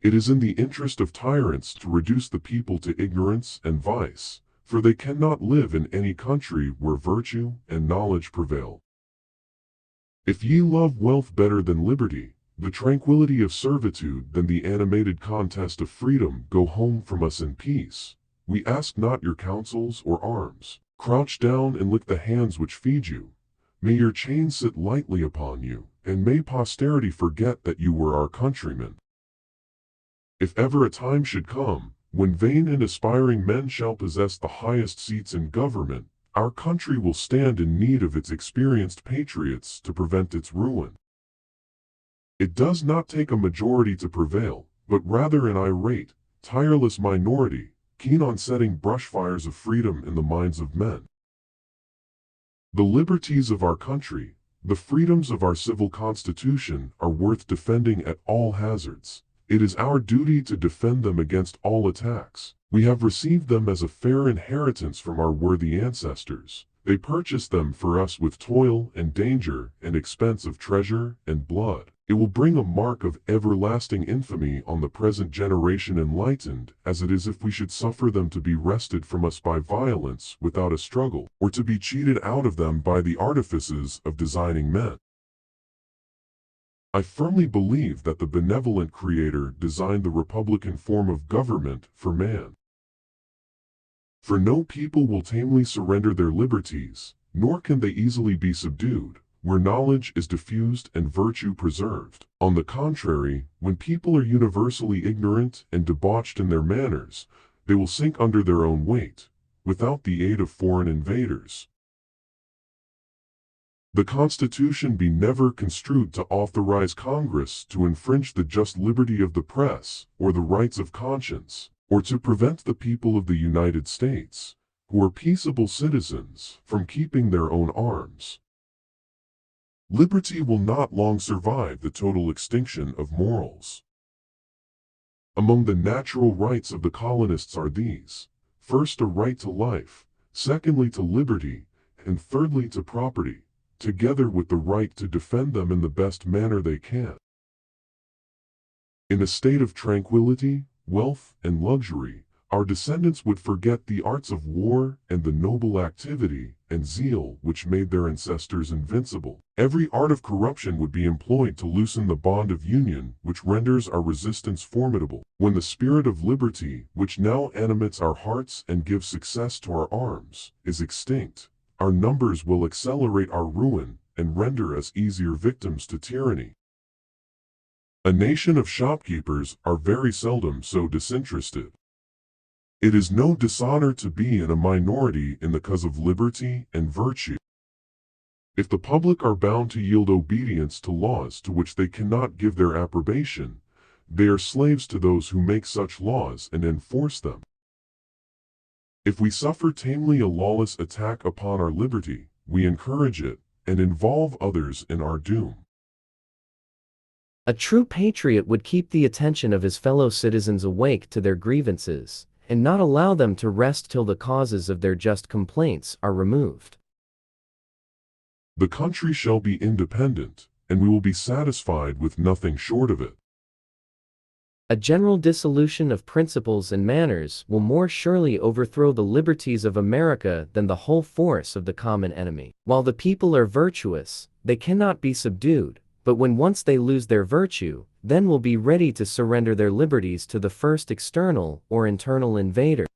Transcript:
It is in the interest of tyrants to reduce the people to ignorance and vice, for they cannot live in any country where virtue and knowledge prevail. If ye love wealth better than liberty, the tranquility of servitude than the animated contest of freedom, go home from us in peace. We ask not your counsels or arms. Crouch down and lick the hands which feed you. May your chains sit lightly upon you, and may posterity forget that you were our countrymen. If ever a time should come, when vain and aspiring men shall possess the highest seats in government, our country will stand in need of its experienced patriots to prevent its ruin. It does not take a majority to prevail, but rather an irate, tireless minority, keen on setting brushfires of freedom in the minds of men. The liberties of our country, the freedoms of our civil constitution, are worth defending at all hazards. It is our duty to defend them against all attacks. We have received them as a fair inheritance from our worthy ancestors. They purchased them for us with toil and danger and expense of treasure and blood. It will bring a mark of everlasting infamy on the present generation enlightened, as it is if we should suffer them to be wrested from us by violence without a struggle, or to be cheated out of them by the artifices of designing men. I firmly believe that the benevolent Creator designed the republican form of government for man. For no people will tamely surrender their liberties, nor can they easily be subdued, where knowledge is diffused and virtue preserved. On the contrary, when people are universally ignorant and debauched in their manners, they will sink under their own weight, without the aid of foreign invaders. The Constitution be never construed to authorize Congress to infringe the just liberty of the press, or the rights of conscience, or to prevent the people of the United States, who are peaceable citizens, from keeping their own arms. Liberty will not long survive the total extinction of morals. Among the natural rights of the colonists are these: first, a right to life; secondly, to liberty; and thirdly, to property, together with the right to defend them in the best manner they can. In a state of tranquility, wealth, and luxury, our descendants would forget the arts of war and the noble activity and zeal which made their ancestors invincible. Every art of corruption would be employed to loosen the bond of union which renders our resistance formidable. When the spirit of liberty, which now animates our hearts and gives success to our arms, is extinct, our numbers will accelerate our ruin and render us easier victims to tyranny. A nation of shopkeepers are very seldom so disinterested. It is no dishonor to be in a minority in the cause of liberty and virtue. If the public are bound to yield obedience to laws to which they cannot give their approbation, they are slaves to those who make such laws and enforce them. If we suffer tamely a lawless attack upon our liberty, we encourage it, and involve others in our doom. A true patriot would keep the attention of his fellow citizens awake to their grievances, and not allow them to rest till the causes of their just complaints are removed. The country shall be independent, and we will be satisfied with nothing short of it. A general dissolution of principles and manners will more surely overthrow the liberties of America than the whole force of the common enemy. While the people are virtuous, they cannot be subdued, but when once they lose their virtue, then will be ready to surrender their liberties to the first external or internal invader.